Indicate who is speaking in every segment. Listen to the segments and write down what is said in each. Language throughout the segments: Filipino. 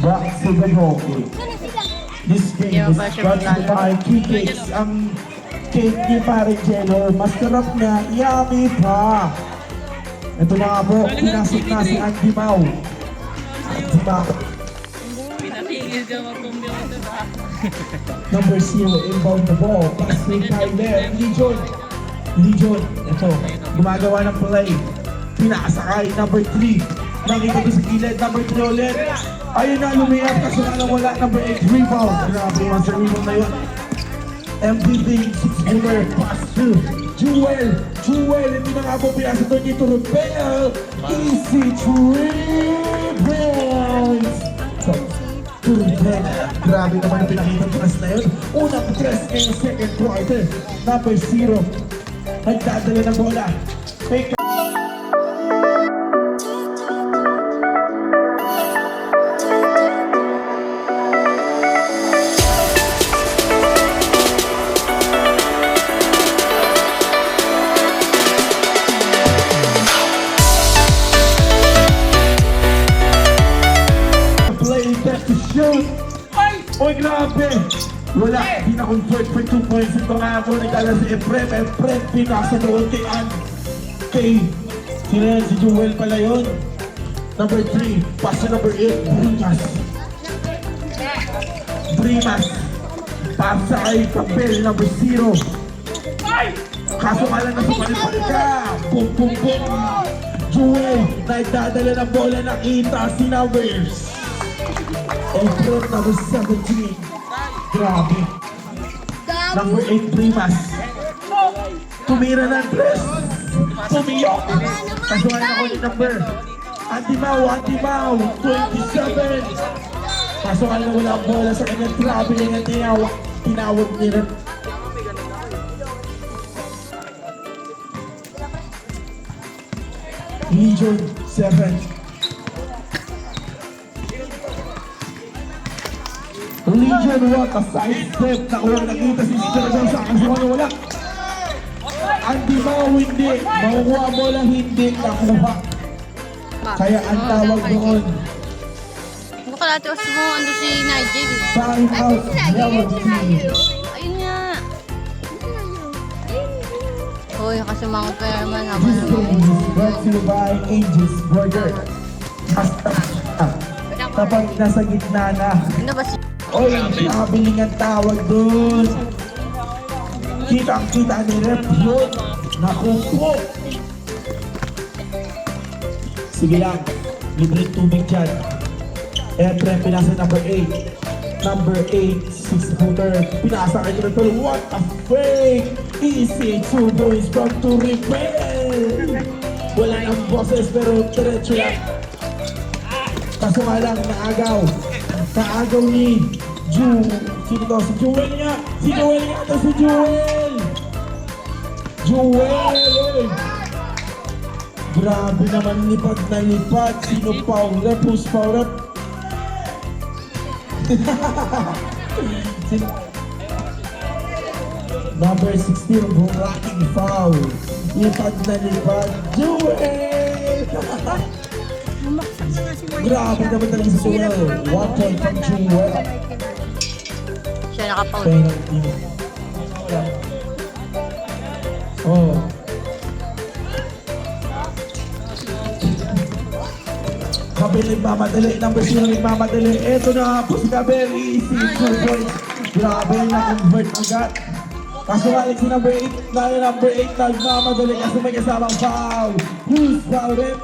Speaker 1: back to the hockey. This game is brought to you by Kikix. Ang cake ni Pare Jello, masarap na, yummy pa. Ito na nga po, pinasok na si Andy Mau. Andy Mau.
Speaker 2: Pinatigil ka mag-computer ba?
Speaker 1: Number 0, inbound the ball. Pass to Tyler, Legion. Legion, ito, gumagawa ng play. Pinakasakay, number 3. Nakita ko sa gilid, number 3 ulit. Ayun na, lumiyap kasi wala, number 8, rebound. Grabe, mas rebound na yun. MVP, 6-boomer, pass to Jewel. Jewel, hindi na nga po pinasa doon dito, Rebel. Easy 3 points. So, grabe naman ang pinakitang pass na yun. Unang press ngayong second quarter. Number 0. Nagdadala ng bola. May oy, grabe! Wala, di na-convert for 2 points. Ito nga po, nagdala si Efrem. Efrem, pinasa doon kay sino yan? Si Jewel pala yun. Number 3, pass to number 8, Brimas. Brimas. Pasa kay Papel, number 0. Kaso nga lang nasa palipal ka. Boom, boom, boom. Jewel, nagdadala ng bola, nakita si Numbers. Efrem, number 17. Grabe. Number 8, Primas. Tumira ng 3. Tumiyok. Kasuhan ako ni number. Andy Mau, 27. Kasuhan na wala ang bola sa kanyang grabe yung tinawag nila. Legion, 7. Legion, what a side step. Nakuha nakita si Legion sa kasuhan na wala. Andy Mau, hindi. Makukuha mo lang hindi nakuha. Kaya ang tawag doon.
Speaker 2: Buka natin mo ano si Nigel.
Speaker 1: Time out, yellow team.
Speaker 2: Ayun nga. Hoy, kasumangot pa naman ako.
Speaker 1: This game is brought to you by Angel's Burger. Basta kapag nasa gitna na.
Speaker 2: Ano ba si...
Speaker 1: Oy, nakabiling ang tawag doon. Kitang-kita ni Rep yun. Naku po. Sige lang, libreng tubig dyan. Efrem, pinasa number 8. Number 8, 6-footer. Pinasa kay Rep. What a fake! Easy 2 points from to Rebel. Wala nang boses pero diretso lang. Kaso nga lang, naagaw. Naagaw ni sino to? Si Jewel nga! Si Jewel nga to! Si Jewel! Jewel! Grabe naman lipad na lipad. Sino pa ang rep? Who's pa rep? Number 16, blocking foul. Lipad na lipad. Jewel! Grabe naman talaga si Jewel. 1 point from Jewel.
Speaker 2: Siya nakapaul.
Speaker 1: Penalty. Oh. Kabel nagmamadali. Number 0 nagmamadali. Eto na po si Kabel. Easy 2 points. Grabe na-convert agad. Kaso nga si number 8 nagmamadali kasi may kasamang foul. Who's foul it?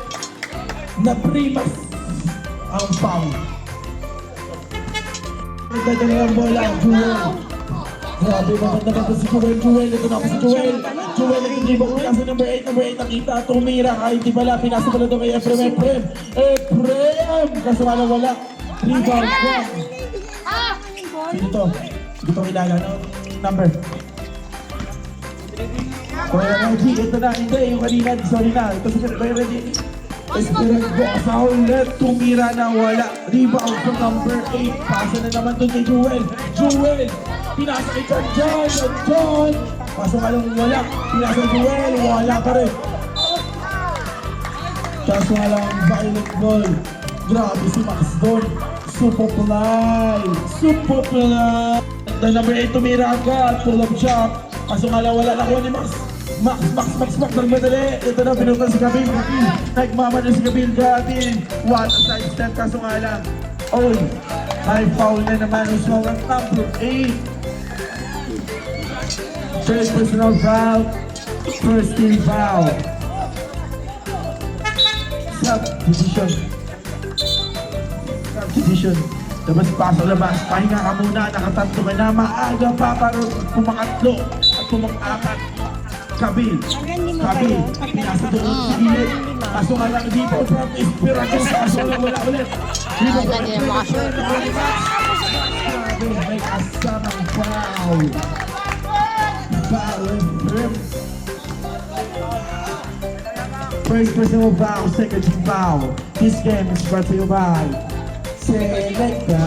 Speaker 1: Na Primas ang foul. Nagdadala ng bola, Jewel. Grabe, maganda pa po si Jewel. Ito na po si Jewel. Jewel, nag-dribble. Pinasa number 8 nakita. Tumira kahit di bala. Pinasa pala ito kay Efrem. Efrem! Kaso nga wala. Rebound pa. Sino to? Sino to kilala, no? Number. Kuya Reggie, ito na. Hindi, yung kanina. Sorry na. Ito si Kuya Reggie. Esperanto sa ulit, tumira na wala. Rebound from number 8. Pasa na naman doon kay Jewel. Jewel! Pinasa kay John! Pasa ka lang wala. Pinasa kay Jewel. Wala pa rin. Kaso nga lang, violent ball. Grabe si Max doon. Superfly! Superfly! The number 8 tumira agad, pull up shot. Kaso nga lang wala nakuha ni Max. Max, nagmadali. Ito na, pinutan si Gabil. Nagmamano si Gabil. Gabil. What a side step, kaso nga lang. Oy, may foul na naman. So, ang number 8. First personal foul. First team foul. Subdivision. Labas. Pahinga ka muna. Nakatanto ka na. Maaga pa para pumakatlo at pumak-apat. Kabil. Pinasa doon sa gilid. Kaso nga lang dito from Espiritu. Kaso lang wala ulit. May kasamang foul. Foul and trim. First personal foul, second team foul. This game is brought to you by Selecta.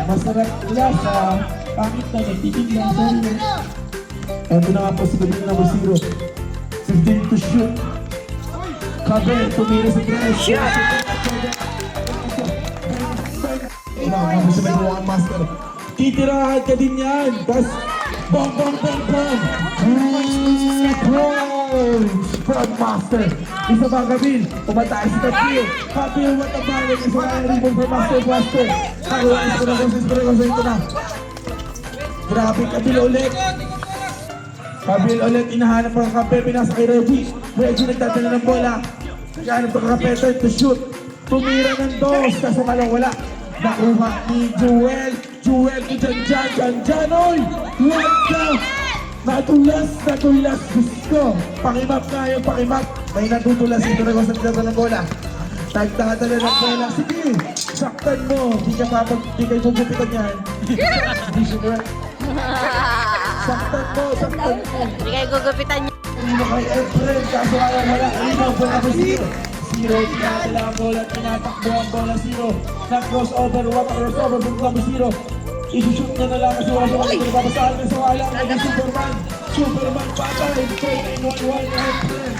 Speaker 1: Masarap lasa. Pangit na nagtitig lang sa rin. Ito na nga po si Gabil number 0. 15 to shoot. Kabel, tumira sa press. Naman sa may buwang master. Titirahan ka din yan. Tapos, bong. From master. Isa ba Gabil? Pumatay si Gabil. Gabil, matabalik. Isa ba ang rebound from master. Ito na. Grabe, Gabil ulit. Gabil ulit, inahanap ang Kape, pinasa kay Reggie. Reggie nagdadala ng bola. Kaya ang Kape to shoot. Tumira ng dos, kaso malang wala. Nakuha ni Joel. Joel ko dyan. Oy! What the? Natulas. Gusto. Pakimap nga yung pakimap. May natutulas ito na sa nagdadala ng bola. Nagdadala ng bola. Sige, saktan mo. Di kayo gugupitan yan. Hindi siya correct. Saktan mo.
Speaker 2: Hindi kayo gugupitan niyo.
Speaker 1: Hindi mo kay Efren, kaso alam wala. Ikaw po na po 0. Tinatala ang bola, tinatakbo ang bola 0. Nag-crossover, crossover from number 0. Isushoot niya na lang kasi wala siya magpapasahan na sa wala. Naging Superman patay. 13-1-1 Efren.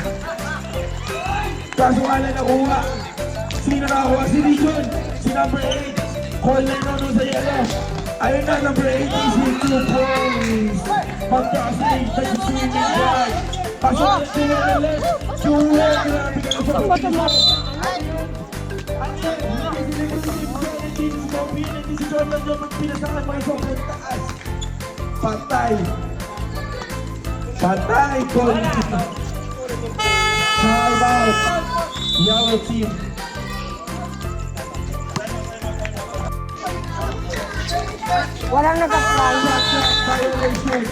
Speaker 1: Kaso wala nakuha. Sino nakakuha? Si Region. Si number 8. Call na nun sa yellow. Ayun na, number 8 is hit 2 points. Magkasing, nag-swimming right. Pasok na sila na left. Joel, grabe ka na sa pagkakita. Hindi si Jordan yung magpinasahan mga sobrang taas. Patay. Call. Time out. Yellow team.
Speaker 3: Walang nag-apply.
Speaker 1: Violation.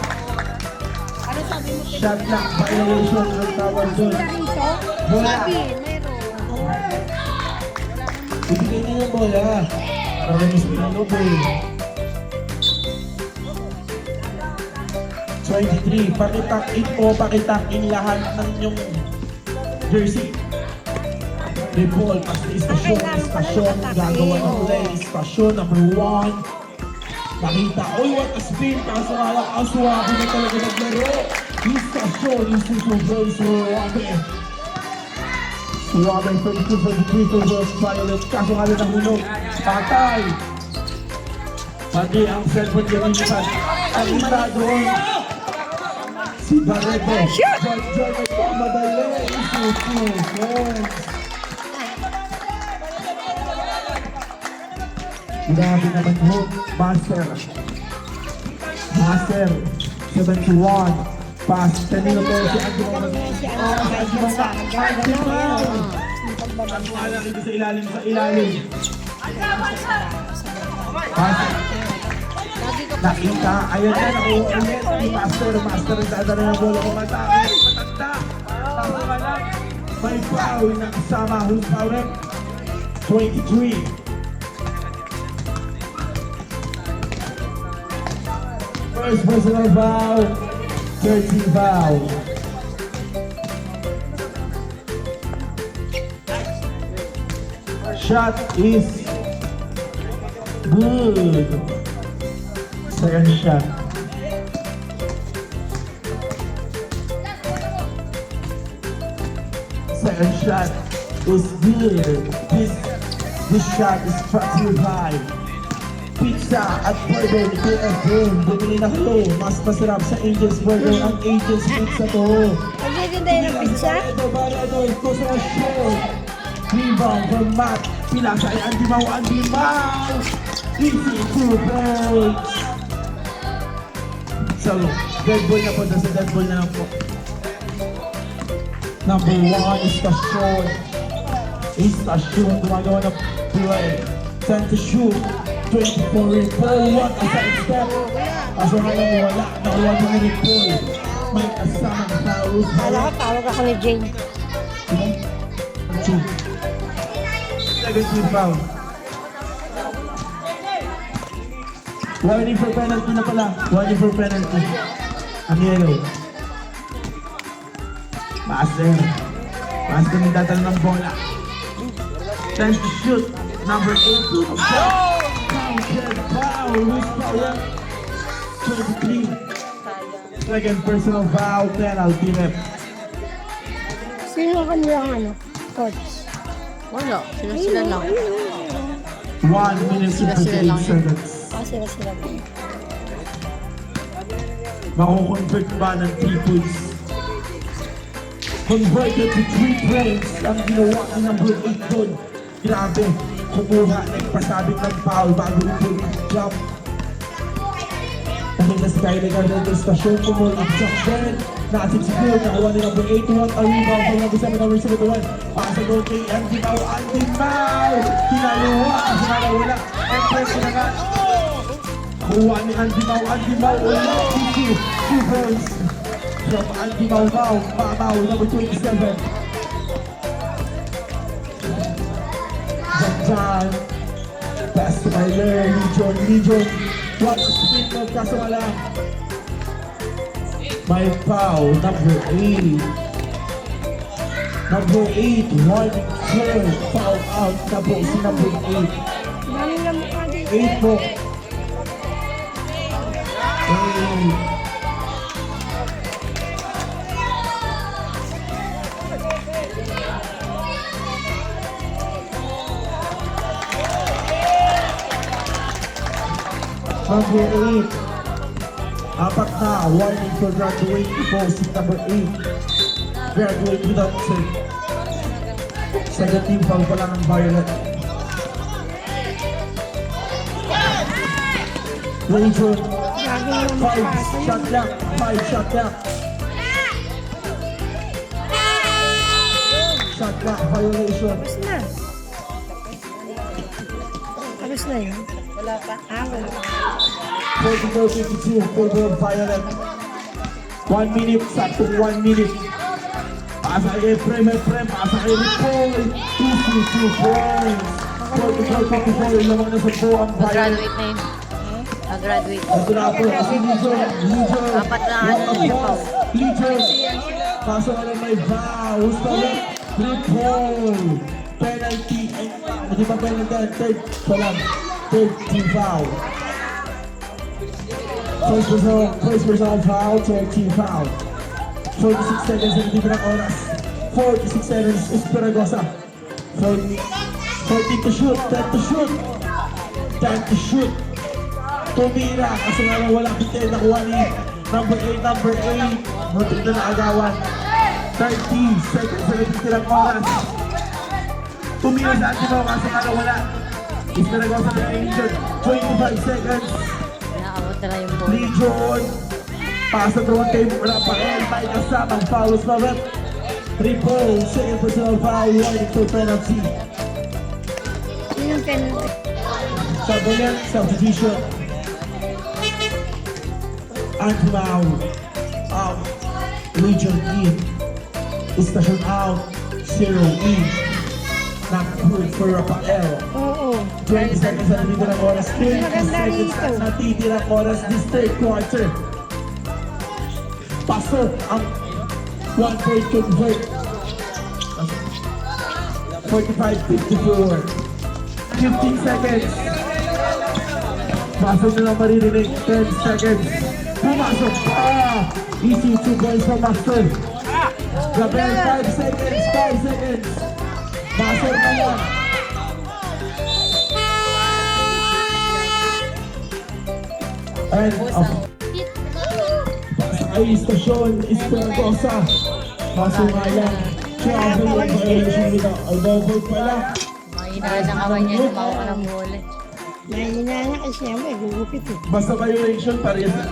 Speaker 3: Ano sabi mo?
Speaker 1: Shot clock violation ang tawag doon.
Speaker 3: Rito?
Speaker 1: Bola.
Speaker 3: Sabi, meron.
Speaker 1: Ibigay niya yung bola. Para mas pinalobo eh. 23. Pakitakin lahat ng yung jersey. Repol, pasti istasyon, gagawa ng play, istasyon number 1. Nakita, what a spin, kaso nga lang, ang suwabi na talaga naglaro. Istasyon, suwabe. Suwabe, 32-33 towards Violet, kaso nga lang nahulog. Patay. Pati ang cellphone niya nilipat. Ang isa doon. Si Barreto. Joy, madali. Grabe naman ho, Master, 71, pass, Danilo Torres, dito sa ilalim, pass, nakita, ayun na, nakuha ulit, Master, nagdadala ng bola ko matake, matanda, tama ka lang, may foul na kasama, who's foul rep, 23. First personal foul, 13 foul. Shot is good. Second shot. Second shot is good. This shot is brought to you by pizza at burger ni KF Room. Bumili na kayo. Mas masarap sa Angel's Burger ang Angel's Pizza to.
Speaker 3: Magtitinda yun ng pizza?
Speaker 1: Barado, ito sa show. Rebound from Matt. Pilasa ay Andimaw. Easy two points. So, dead ball na po. Nasa dead ball na lang po. Number 1 is Tasyon. Tasyon. Gumagawa na play. 10 to shoot. 24 rin. Paul 1 aside step. Kaso nga lang wala. Nakuha mo ni Paul. May kasamang foul.
Speaker 3: Kala ko, tawag ako ni Jane.
Speaker 1: Two. Negative foul. Warning for penalty na pala. Warning for penalty. Ang yellow. Master. Master yung dadala ng bola. 10 to shoot. Number 8. Counted foul. Loose foul yan. 23. Second personal foul. Penalty rep.
Speaker 3: Sino kanilang coach?
Speaker 2: Wala. Sila lang.
Speaker 1: 1 minute and
Speaker 2: Sila
Speaker 1: 58
Speaker 2: lang.
Speaker 1: seconds.
Speaker 3: Sila ba?
Speaker 1: Mako-convert ba ng 3 points? Converted to 3 points ang ginawa ni number 8 doon. Grabe, kumuha, nagpasabit ng foul bago ito jump. Dahil na Skyler Garden ng stasyon, kumuha jump din. Natin siguro, nakuha ni number 8 to 1 ang rebound from number 7, number 7 to 1. Pasa doon kay Andimaw. Kinaluwa, wala. Empress na nga. Kuha ni Andimaw, wala. 2 points. From Andimaw, number 27. John, pass to Myler, Legion. Watch the spin move, kaso wala. May foul, number 8. Number 8, one third foul out na po si number 8.
Speaker 3: Dami na mukha dito.
Speaker 1: 8 po. 8. Number 8. Apat na, warning for graduating po si number 8. Graduate without check. Second team foul pala ng Violet. Legion,
Speaker 3: Lagi na
Speaker 1: 5
Speaker 3: mukha.
Speaker 1: shot clock, 5 shot clock. Shot clock violation.
Speaker 3: Tapos na. Tapos na yun. Wala pa? Wala.
Speaker 1: 44-52, favor of Violet. 1 minute, saktong 1 minute. Pasa kay Prem, pasa kay Nicole. 2 points. 44-54, lamang na sa po ang Violet.
Speaker 2: Mag-graduate na yun. Mag-graduate.
Speaker 1: Ito na po, si Legion.
Speaker 2: Apat na ano,
Speaker 1: Legion. Kaso na may vow. Gusto na. Triple. Penalty. Hindi pa penalty. Third pa lang. Third team foul. First personal foul. Third team foul. 46 seconds ang different oras. 46 seconds. Esperagosa. 40 to shoot. 10 to shoot. 10 to shoot. Tumira, kasi nga lang wala kita nakuha ni number 8. Mutik na naagawan. 30 seconds sa natitirang oras. Tumira sa atin mo, kasi nga lang wala. Esperagosa na Angel. 25 seconds.
Speaker 2: Pinaabot na lang yung ball.
Speaker 1: Legion. Pasa doon kay Rafael. Tayo kasamang fouls na rep. Triple. Second personal foul. Warning for penalty.
Speaker 3: Yun yung penalty.
Speaker 1: Sabonet, substitution. Antimaw. Out. Legion in. Station out. 0 in. Not good for Rafael.
Speaker 3: Oo.
Speaker 1: 20 seconds na natitirang oras. 20
Speaker 3: Maganda
Speaker 1: seconds
Speaker 3: rito.
Speaker 1: na natitirang oras this third quarter. Pasok ang 1 point convert. 45-54. 15 seconds. Pasok na lang maririnig. 10 seconds. Pumasok pa! Easy 2 points from Master. Gabel, 5 seconds. 5 seconds. Master na lang. End of ay istasyon, Esperagosa. Kaso nga lang, travel and violation nila. Al-Bobol pala.
Speaker 2: Mahina na kamay niya, tumawa ng bola.
Speaker 3: Nahihina niya kasi siyempre, gugupit eh.
Speaker 1: Basta violation, parehas na.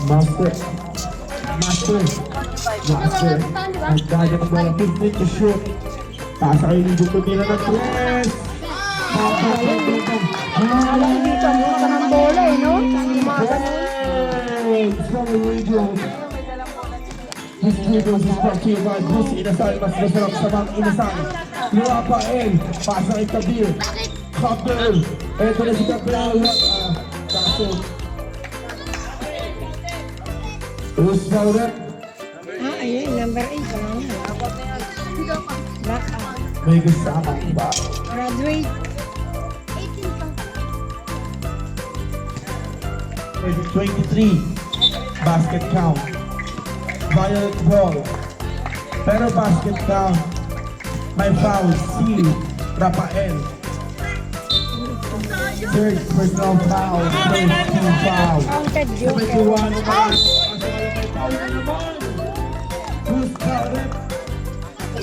Speaker 1: Master. Nagdagdag ng bola, 15 to shoot. Taas kayo yung dito nila ng press.
Speaker 3: Alam dito, ang mukha ng bola eh, no?
Speaker 1: From the radio. This video is brought to you by Bruce Inasal. Mas masarap sa mga inasal. Rafael, pasa kay Kabir. Kabir. Ito na si Kabir. Kaso. Bruce Fowler.
Speaker 3: Ayun, number 8. Black out.
Speaker 1: May kasama ba?
Speaker 3: Graduate.
Speaker 1: 23. Basket count. Violet ball. Pero basket count. May foul. C. Rafael. Third personal foul. First team foul.
Speaker 3: Counted joker.
Speaker 1: 71 naman. May foul na naman. Who's counted?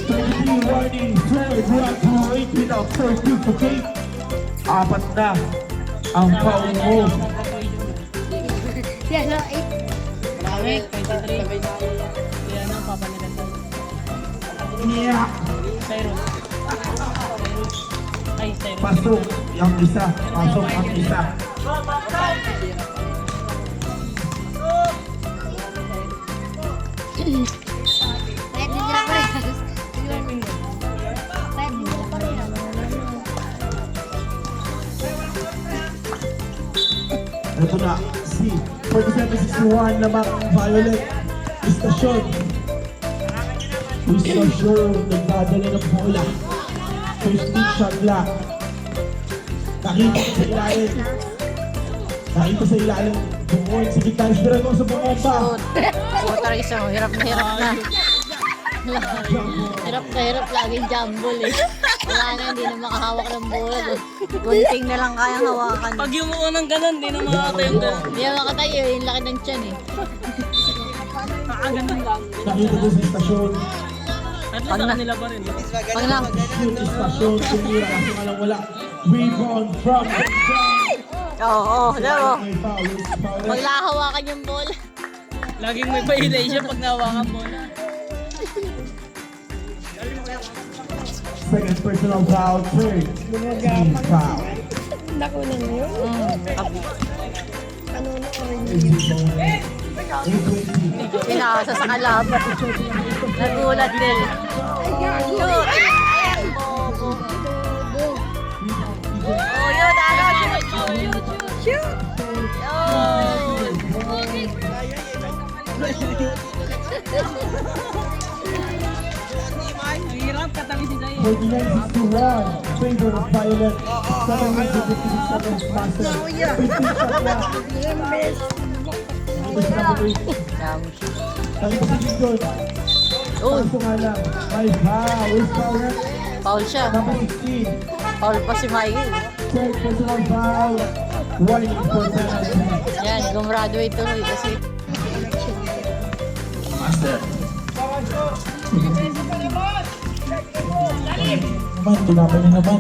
Speaker 1: 23 warning. Third round to 8 without certificate. Apat na ang foul mo.
Speaker 3: Yan, no, 8.
Speaker 2: Marami, 23. Yan ang papalitan tayo.
Speaker 1: Yeah.
Speaker 2: Tyron. Ay, Tyron.
Speaker 1: Pasok ang isa. Pasok ang isa. Ito na, si 47-61 naman ang Violet. Istasyon. Nagdadala ng bola. First team shot clock. Nakita sa ilalim. Bumuhin si Vital Esperagosa bumomba.
Speaker 2: Water isa, hirap na. Hirap laging jumble eh. Wala na, hindi na makahawak ng bola. Gunting na lang kayang hawakan.
Speaker 4: Pag yumuo ng ganun, di na makatenda.
Speaker 2: Hindi na makatayo, yung laki ng tiyan eh.
Speaker 4: Nakaganon lang.
Speaker 1: Nakita ko sa istasyon.
Speaker 4: At least sa kanila pa rin.
Speaker 2: Pag lang,
Speaker 1: Shoot istasyon. Tumira kasi nga lang wala. Rebound from the
Speaker 2: oo, diba?
Speaker 1: May foul.
Speaker 2: Pag nakahawakan yung bola.
Speaker 4: Laging may violation pag nawakan mo na.
Speaker 1: Second personal foul. Third team foul.
Speaker 3: Nakunan mo yun. Ano na orange?
Speaker 2: Pinasa sa kalaban. Nagulat din. Shoot! Ayan, bobo. Oh, yun, shoot!
Speaker 4: Ang hirap katabi si Zay.
Speaker 1: 49-61. Favor of Violet. 7 minutes and 56 seconds. Master. 15 shot clock. Tayo pa si Jinggon.
Speaker 2: Uy,
Speaker 1: Kaso nga lang. May foul. Who's foul?
Speaker 2: foul siya.
Speaker 1: Number 16.
Speaker 2: Foul pa si Michael.
Speaker 1: Third personal foul. Warning for penalty.
Speaker 2: Yan, gumraduate tuloy kasi
Speaker 1: Master. Naman, tinapay na naman.